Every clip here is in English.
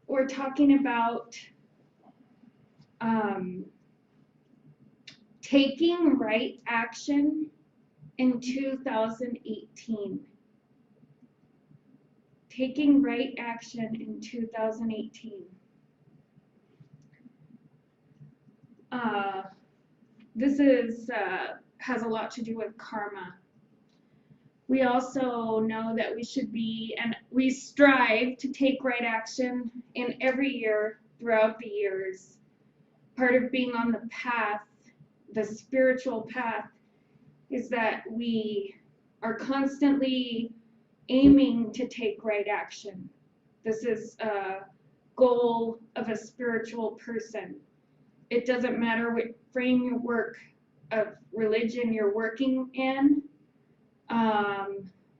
we're talking about taking right action in 2018. Taking right action in 2018. This has a lot to do with karma. We also know that we should be, and we strive to take right action in every year throughout the years. Part of being on the path, the spiritual path, is that we are constantly aiming to take right action. This is a goal of a spiritual person. It doesn't matter what framework of religion you're working in,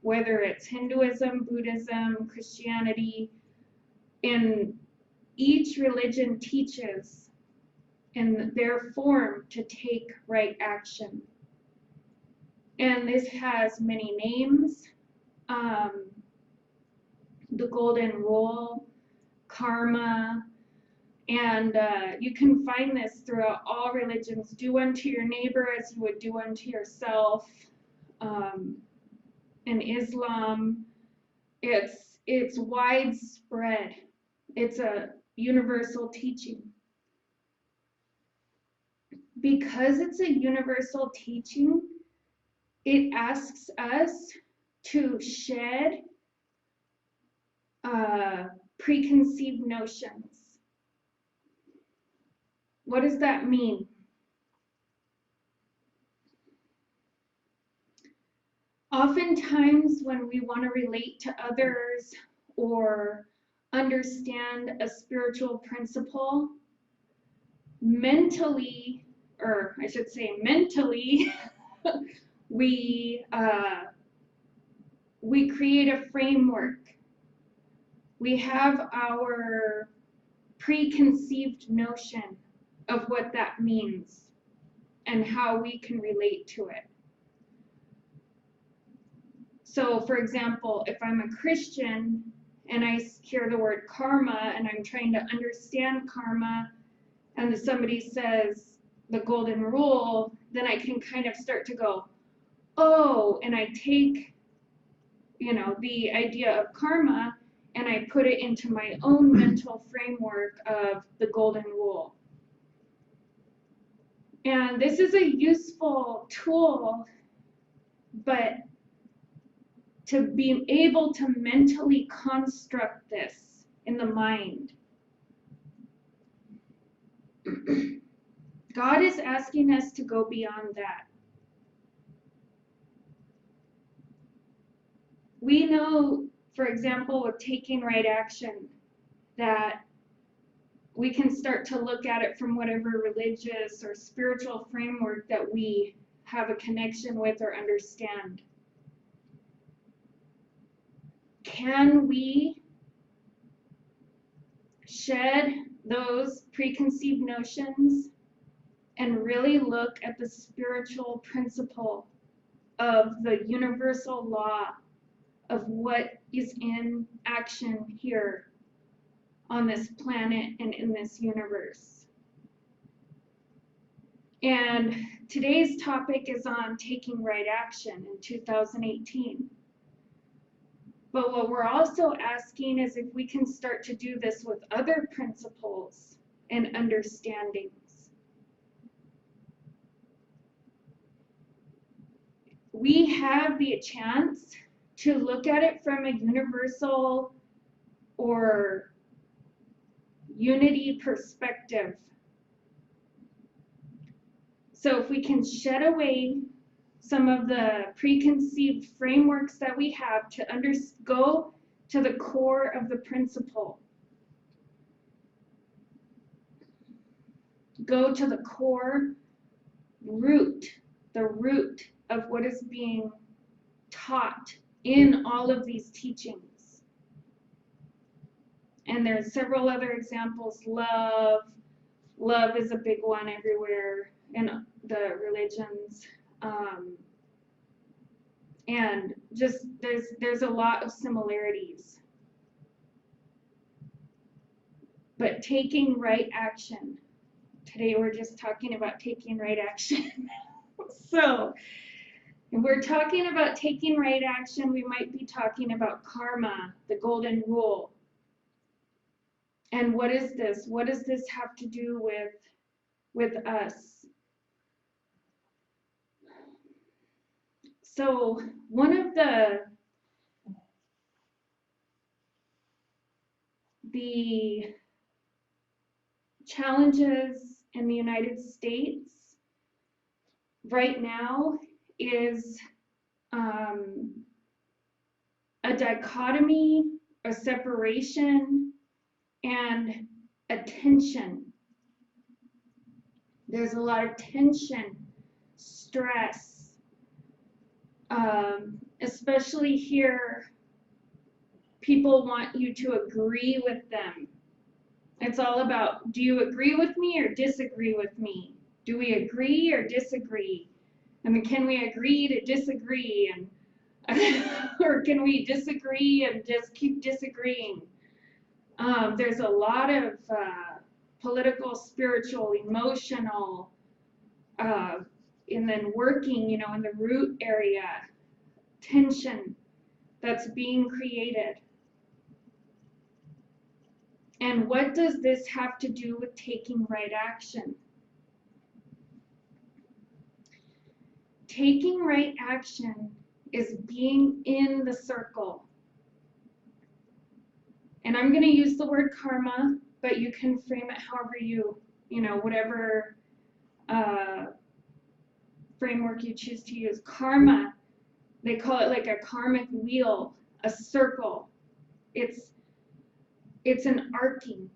whether it's Hinduism, Buddhism, Christianity, and each religion teaches in their form to take right action. And this has many names. The Golden Rule, karma, and you can find this throughout all religions. Do unto your neighbor as you would do unto yourself. In Islam, it's widespread. It's a universal teaching. Because it's a universal teaching, it asks us to shed preconceived notions. What does that mean? Oftentimes when we want to relate to others or understand a spiritual principle, mentally, or I should say mentally, we create a framework. We have our preconceived notion of what that means and how we can relate to it. So, for example, if I'm a Christian and I hear the word karma and I'm trying to understand karma, and somebody says the Golden Rule, then I can kind of start to go, oh, and I take, the idea of karma and I put it into my own mental framework of the Golden Rule. And this is a useful tool, but to be able to mentally construct this in the mind. God is asking us to go beyond that. We know, for example, with taking right action, that we can start to look at it from whatever religious or spiritual framework that we have a connection with or understand. Can we shed those preconceived notions and really look at the spiritual principle of the universal law of what is in action here on this planet and in this universe? And today's topic is on taking right action in 2018. But what we're also asking is if we can start to do this with other principles and understandings. We have the chance to look at it from a universal or unity perspective. So if we can shed away some of the preconceived frameworks that we have to go to the core of the principle. Go to the core root, the root of what is being taught in all of these teachings. And there's several other examples. Love is a big one everywhere in the religions. And just there's a lot of similarities. but taking right action. Today we're just talking about taking right action. So, if we're talking about taking right action, we might be talking about karma, the golden rule. And what is this? What does this have to do with us? So, one of the challenges in the United States right now is a dichotomy, a separation, and a tension. There's a lot of tension, stress, especially here. People want you to agree with them. It's all about, do you agree with me or disagree with me? Do we agree or disagree? I mean, can we agree to disagree, and or can we disagree and just keep disagreeing? There's a lot of political, spiritual, emotional, and then working, in the root area, tension that's being created. And what does this have to do with taking right action? Taking right action is being in the circle. And I'm going to use the word karma, but you can frame it however whatever framework you choose to use. Karma, they call it like a karmic wheel, a circle. It's an arcing.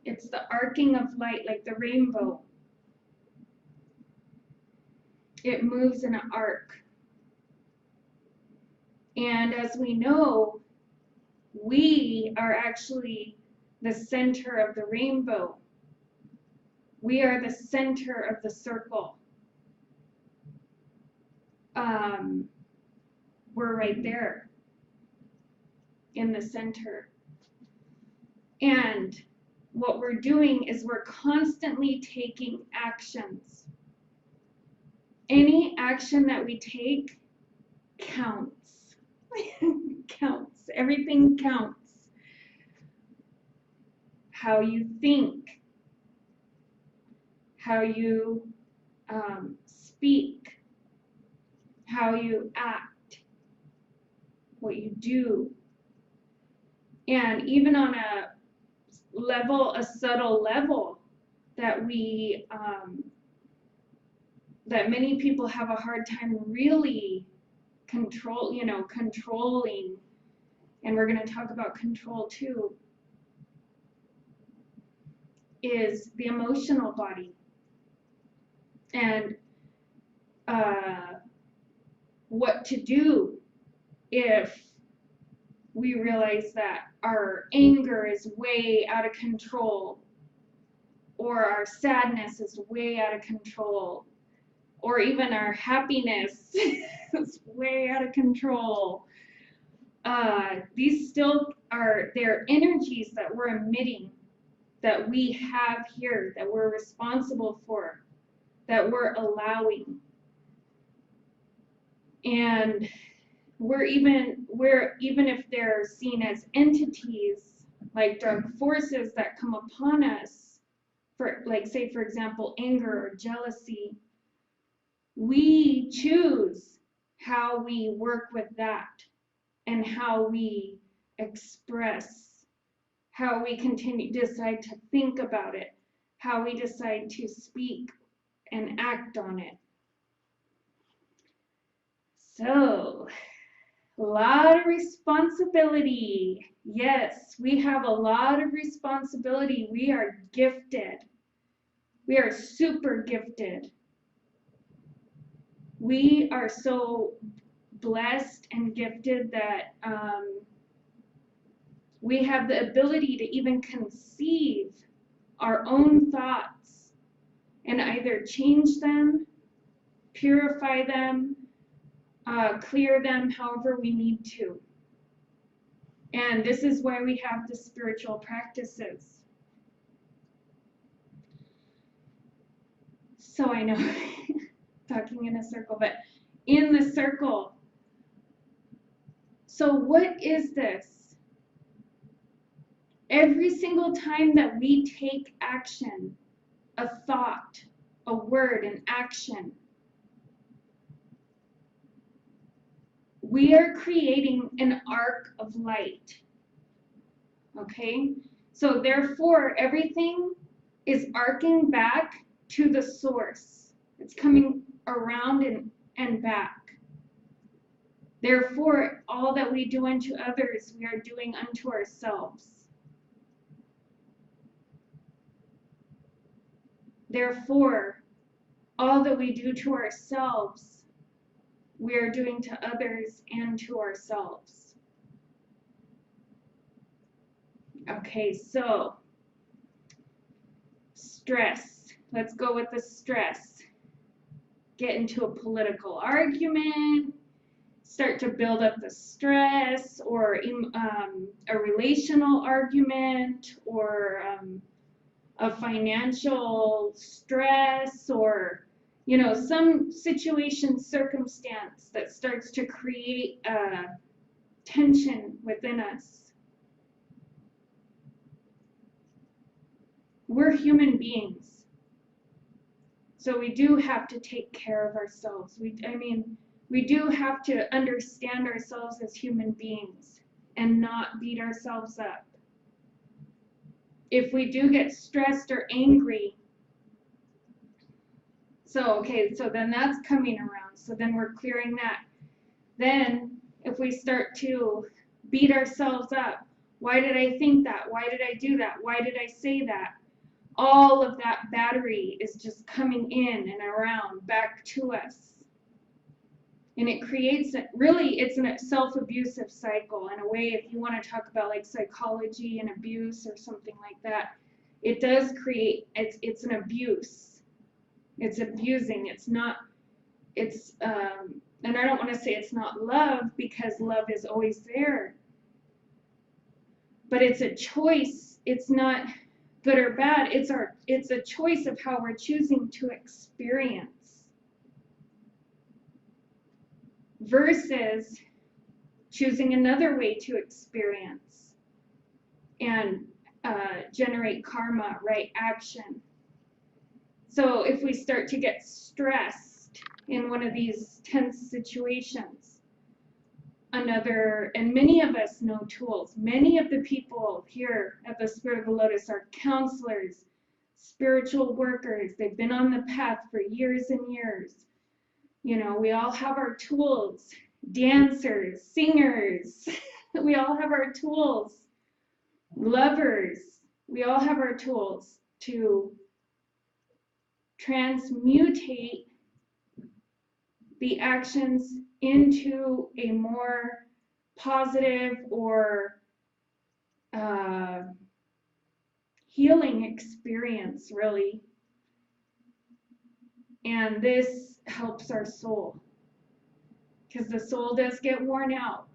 It's the arcing of light, like the rainbow. It moves in an arc. And as we know, we are actually the center of the rainbow. We are the center of the circle. We're right there in the center. And what we're doing is we're constantly taking actions. Any action that we take counts. Counts. Everything counts. How you think, how you speak, how you act, what you do. And even on a subtle level that that many people have a hard time really controlling, and we're going to talk about control too, is the emotional body. And what to do if we realize that our anger is way out of control, or our sadness is way out of control, or even our happiness is way out of control. These still are their energies that we're emitting, that we have here, that we're responsible for, that we're allowing. And even if they're seen as entities, like dark forces that come upon us, for like, say for example, anger or jealousy, we choose how we work with that and how we express, how we decide to think about it, how we decide to speak and act on it. So, a lot of responsibility. Yes, we have a lot of responsibility. We are gifted. We are super gifted. We are so blessed and gifted that we have the ability to even conceive our own thoughts and either change them, purify them, clear them however we need to. And this is why we have the spiritual practices. So I know, talking in a circle, but in the circle. So what is this? Every single time that we take action, a thought, a word, an action, we are creating an arc of light. Okay? So therefore, everything is arcing back to the source. It's coming around and back. Therefore, all that we do unto others, we are doing unto ourselves. Therefore, all that we do to ourselves, we are doing to others and to ourselves. Okay, so stress. Let's go with the stress. Get into a political argument, start to build up the stress, or a relational argument, or a financial stress, or some situation, circumstance that starts to create tension within us. We're human beings, so we do have to take care of ourselves. We do have to understand ourselves as human beings and not beat ourselves up. If we do get stressed or angry, so then that's coming around. So then we're clearing that. Then if we start to beat ourselves up, why did I think that? Why did I do that? Why did I say that? All of that battery is just coming in and around back to us. And it creates, it's a self-abusive cycle in a way. If you want to talk about like psychology and abuse or something like that, it does create, it's an abuse. It's abusing. It's not, and I don't want to say it's not love, because love is always there. But it's a choice. It's not good or bad. It's a choice of how we're choosing to experience. Versus choosing another way to experience and generate karma, right action. So if we start to get stressed in one of these tense situations, and many of us know tools. Many of the people here at the Spirit of the Lotus are counselors, spiritual workers. They've been on the path for years and years. We all have our tools, dancers, singers, we all have our tools, lovers, we all have our tools to transmutate the actions into a more positive or healing experience, really. And this helps our soul, because the soul does get worn out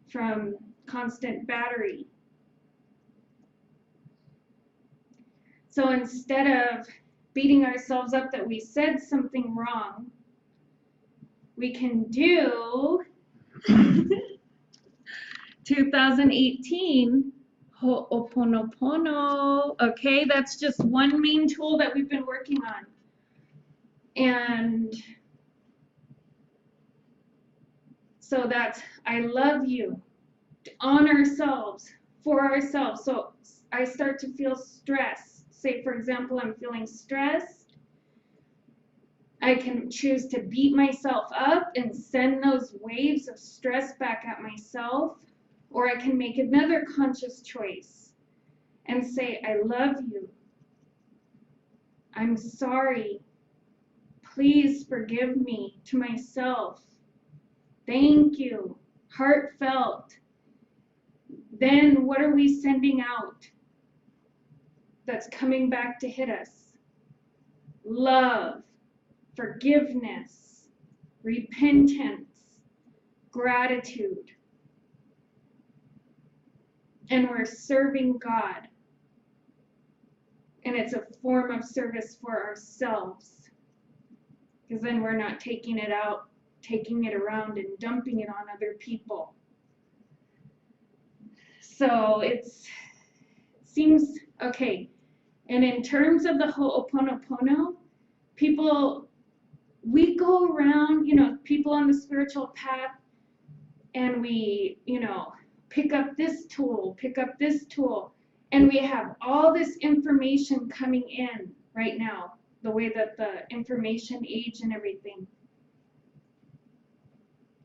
from constant battery. So instead of beating ourselves up that we said something wrong, we can do 2018 Ho'oponopono. Okay, that's just one main tool that we've been working on. And so that's, I love you, on ourselves, for ourselves. So I start to feel stress. Say, for example, I'm feeling stressed. I can choose to beat myself up and send those waves of stress back at myself. Or I can make another conscious choice and say, I love you. I'm sorry. Please forgive me, to myself. Thank you. Heartfelt. Then what are we sending out that's coming back to hit us? Love, forgiveness, repentance, gratitude. And we're serving God. And it's a form of service for ourselves. because then we're not taking it out, taking it around and dumping it on other people. So it seems okay. And in terms of the Ho'oponopono, people, we go around, people on the spiritual path, and we, pick up this tool, and we have all this information coming in right now, the way that the information age and everything.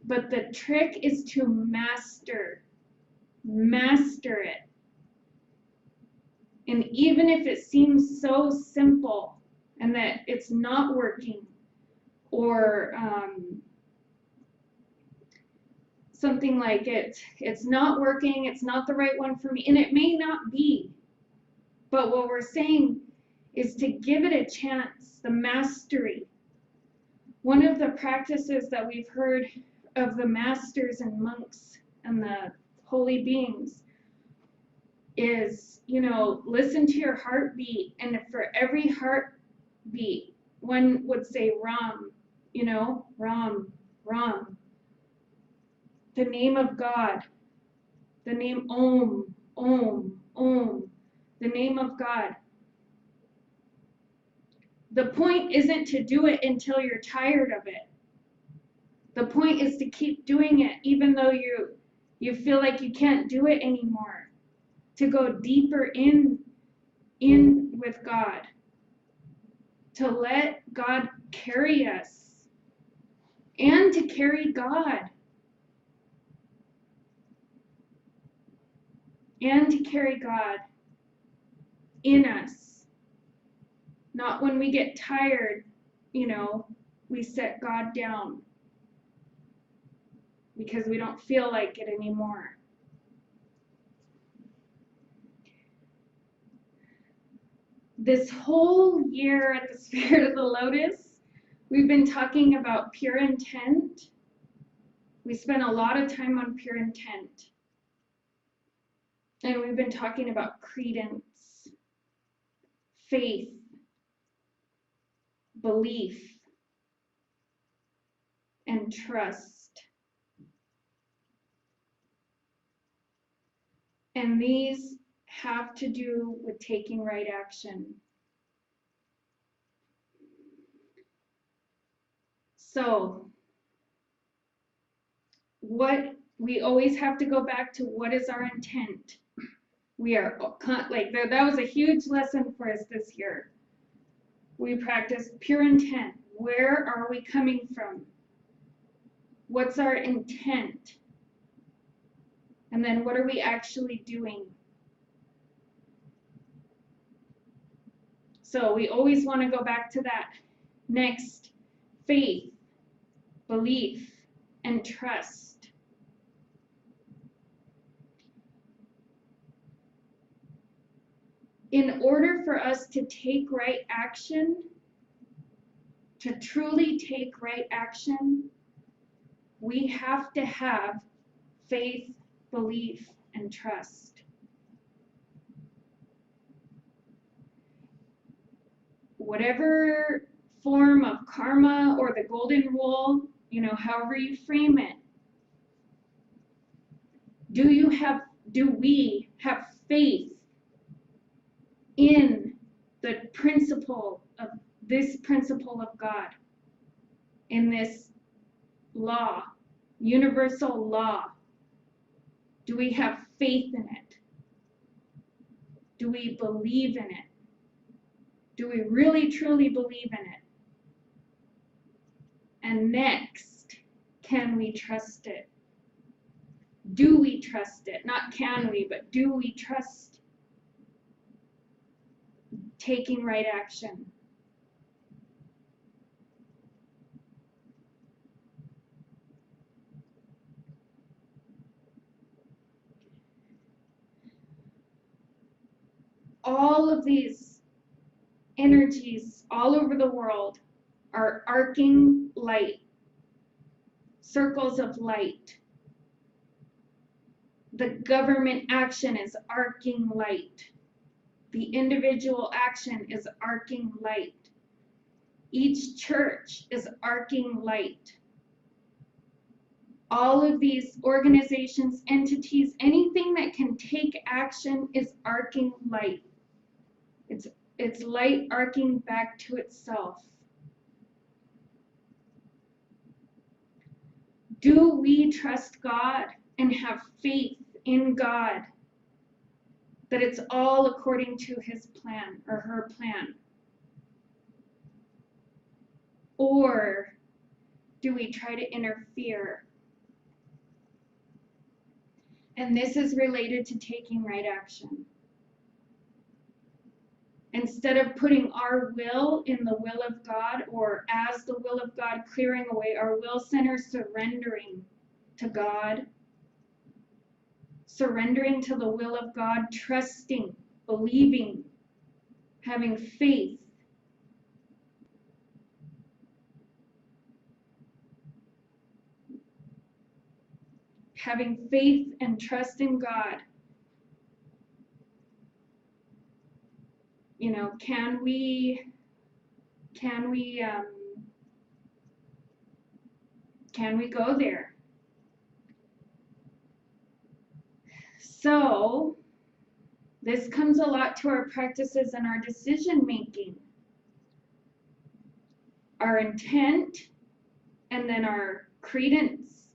But the trick is to master it. And even if it seems so simple and that it's not working, or something like it's not working, it's not the right one for me, and it may not be. But what we're saying is to give it a chance, the mastery. One of the practices that we've heard of the masters and monks and the holy beings is, listen to your heartbeat, and for every heartbeat, one would say Ram, Ram, Ram. The name of God, the name Om, Om, Om, the name of God. The point isn't to do it until you're tired of it. The point is to keep doing it even though you feel like you can't do it anymore. To go deeper in with God. To let God carry us. And to carry God. And to carry God in us. Not when we get tired, we set God down because we don't feel like it anymore. This whole year at the Spirit of the Lotus, we've been talking about pure intent. We spent a lot of time on pure intent. And we've been talking about credence, faith, belief, and trust. And these have to do with taking right action. So, we always have to go back to what is our intent. We are like that was a huge lesson for us this year. We practiced pure intent. Where are we coming from? What's our intent? And then what are we actually doing? So we always want to go back to that. Next, faith, belief, and trust. In order for us to take right action, to truly take right action, we have to have faith, belief, and trust. Whatever form of karma or the golden rule, however you frame it, do we have faith in the principle of God, in this law, universal law? Do we have faith in it? Do we believe in it? Do we really truly believe in it? And next, can we trust it? Do we trust it? Not can we, but do we trust taking right action? All of these energies all over the world are arcing light, circles of light. The government action is arcing light. The individual action is arcing light. Each church is arcing light. All of these organizations, entities, anything that can take action is arcing light. It's light arcing back to itself. Do we trust God and have faith in God that it's all according to his plan or her plan? Or do we try to interfere? And this is related to taking right action. Instead of putting our will in the will of God or as the will of God, clearing away our will center, surrendering to God, surrendering to the will of God, trusting, believing, having faith. Having faith and trust in God. You know, can we go there? So this comes a lot to our practices and our decision making, our intent, and then our credence,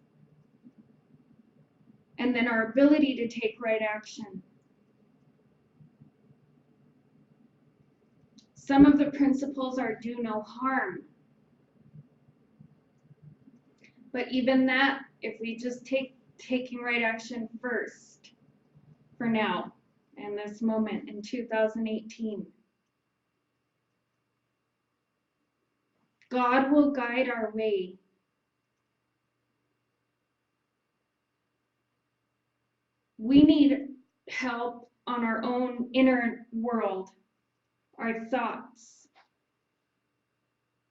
and then our ability to take right action. Some of the principles are do no harm. But even that, if we just taking right action first, for now, in this moment in 2018, God will guide our way. We need help on our own inner world, our thoughts.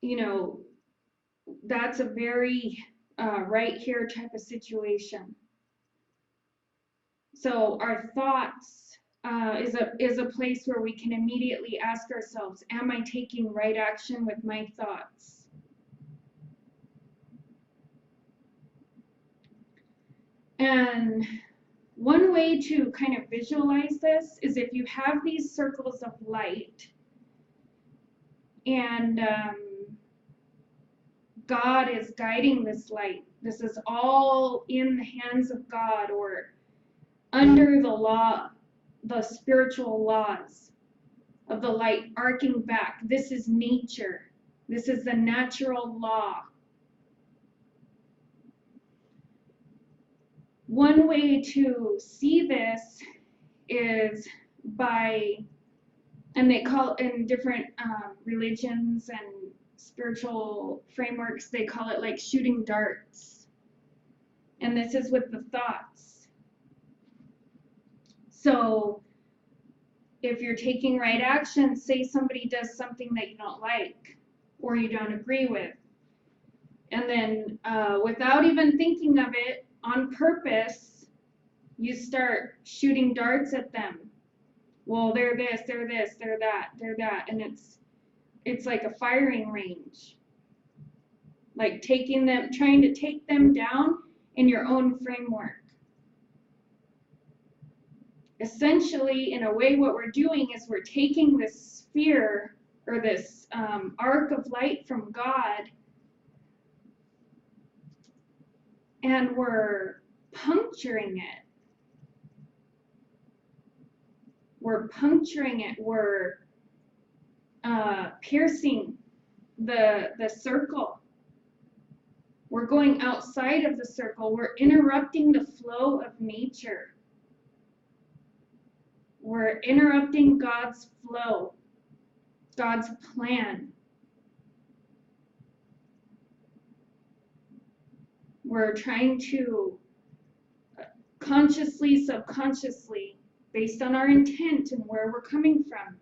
You know, that's a very right here type of situation. So our thoughts is a place where we can immediately ask ourselves, am I taking right action with my thoughts? And one way to kind of visualize this is if you have these circles of light and God is guiding this light. This is all in the hands of God or under the law, the spiritual laws of the light arcing back. This is nature. This is the natural law. One way to see this is by, and they call it in different religions and spiritual frameworks, they call it like shooting darts. And this is with the thoughts. So if you're taking right action, say somebody does something that you don't like or you don't agree with, and then without even thinking of it, on purpose, you start shooting darts at them. Well, they're this, they're this, they're that, they're that, and it's like a firing range. Like trying to take them down in your own framework. Essentially, in a way, what we're doing is we're taking this sphere or this arc of light from God, and we're puncturing it. We're puncturing it. We're piercing the circle. We're going outside of the circle. We're interrupting the flow of nature. We're interrupting God's flow, God's plan. We're trying to consciously, subconsciously, based on our intent and where we're coming from,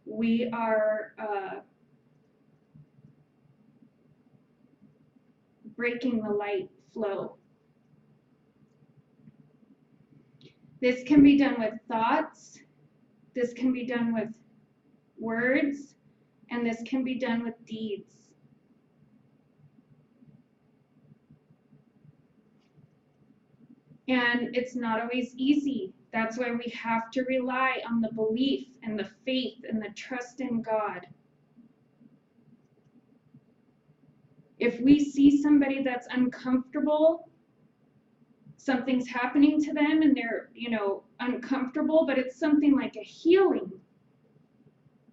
we are breaking the light flow. This can be done with thoughts. This can be done with words. And this can be done with deeds. And it's not always easy. That's why we have to rely on the belief and the faith and the trust in God. If we see somebody that's uncomfortable, something's happening to them and they're, uncomfortable, but it's something like a healing.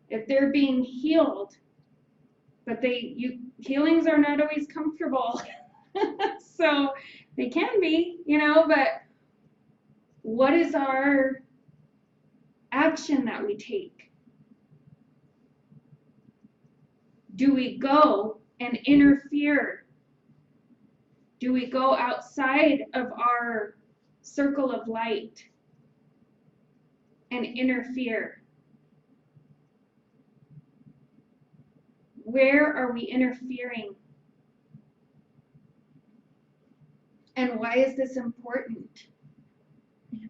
If they're being healed, but healings are not always comfortable. So they can be, but what is our action that we take? Do we go and interfere? Do we go outside of our circle of light and interfere? Where are we interfering? And why is this important?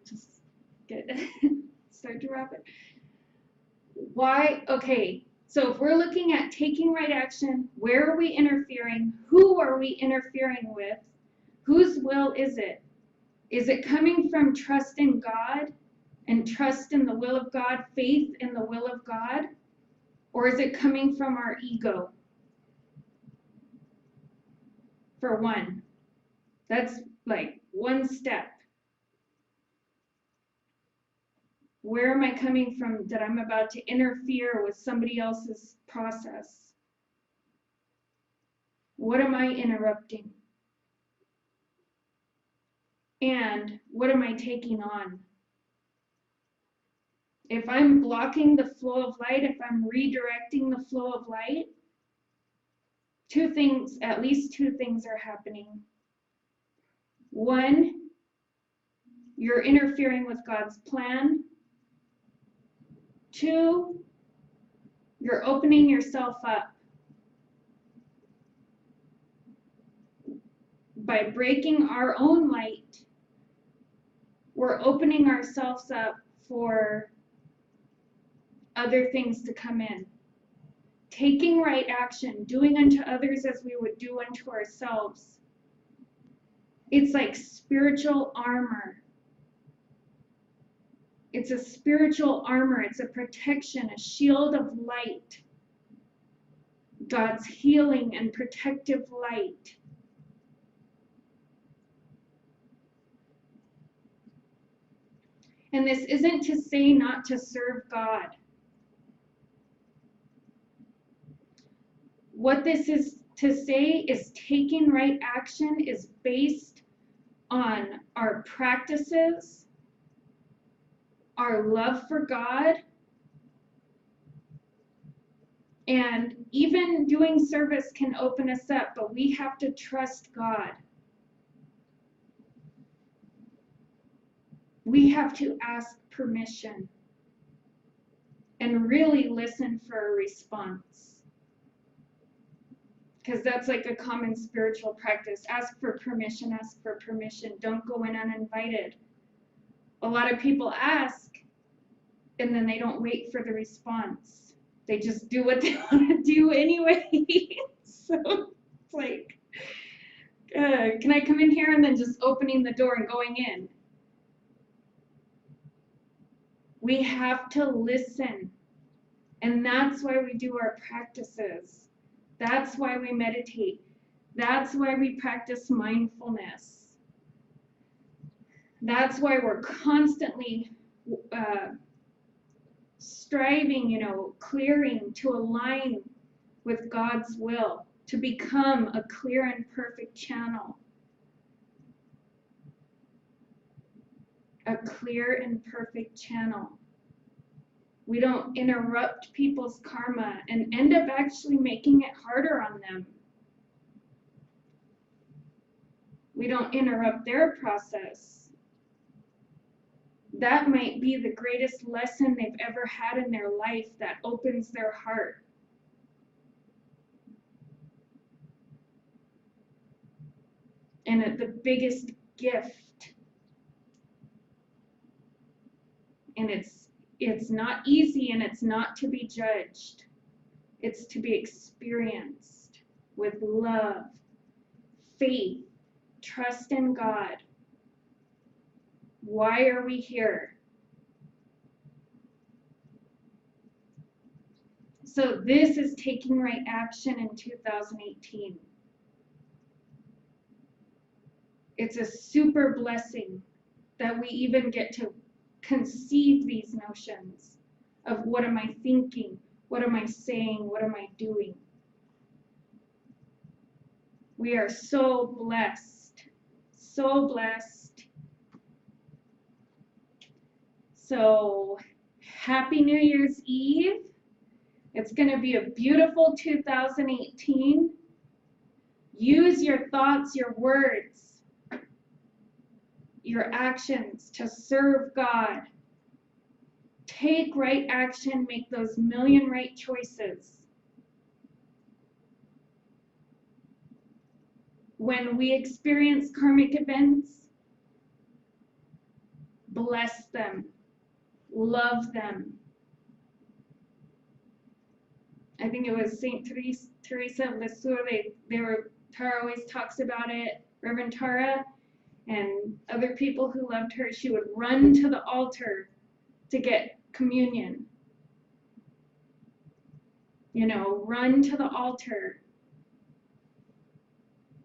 Just start to wrap it. Why? Okay, so if we're looking at taking right action, where are we interfering? Who are we interfering with? Whose will is it? Is it coming from trust in God and trust in the will of God, faith in the will of God? Or is it coming from our ego? For one, that's like one step. Where am I coming from that I'm about to interfere with somebody else's process? What am I interrupting? And what am I taking on? If I'm blocking the flow of light, if I'm redirecting the flow of light, at least two things are happening. One, you're interfering with God's plan. Two, you're opening yourself up. By breaking our own light, we're opening ourselves up for other things to come in. Taking right action, doing unto others as we would do unto ourselves. It's like spiritual armor. It's a spiritual armor. It's a protection, a shield of light. God's healing and protective light. And this isn't to say not to serve God. What this is to say is taking right action is based on our practices, our love for God, and even doing service can open us up, but we have to trust God. We have to ask permission and really listen for a response. Because that's like a common spiritual practice. Ask for permission, ask for permission. Don't go in uninvited. A lot of people ask, and then they don't wait for the response. They just do what they want to do anyway. So it's like, can I come in here? And then just opening the door and going in. We have to listen. And that's why we do our practices. That's why we meditate. That's why we practice mindfulness. That's why we're constantly striving, clearing to align with God's will, to become a clear and perfect channel. A clear and perfect channel. We don't interrupt people's karma and end up actually making it harder on them. We don't interrupt their process. That might be the greatest lesson they've ever had in their life that opens their heart. And the biggest gift. And it's not easy, and it's not to be judged. It's to be experienced with love, faith, trust in God. Why are we here? So this is taking right action in 2018. It's a super blessing that we even get to conceive these notions of what am I thinking, what am I saying, what am I doing. We are so blessed, so blessed. So happy New Year's Eve. It's going to be a beautiful 2018. Use your thoughts, your words, your actions to serve God. Take right action, make those million right choices. When we experience karmic events, bless them, love them. I think it was Saint Teresa of Lisieux. Tara always talks about it, Reverend Tara, and other people who loved her. She would run to the altar to get communion. You know, run to the altar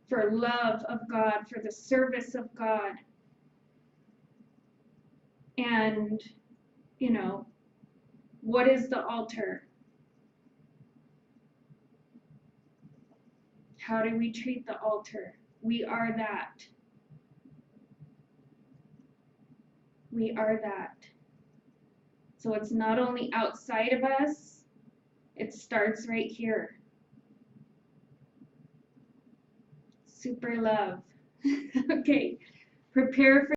for love of God, for the service of God. And, you know, what is the altar? How do we treat the altar? We are that. We are that. So it's not only outside of us, it starts right here. Super love. Okay, prepare for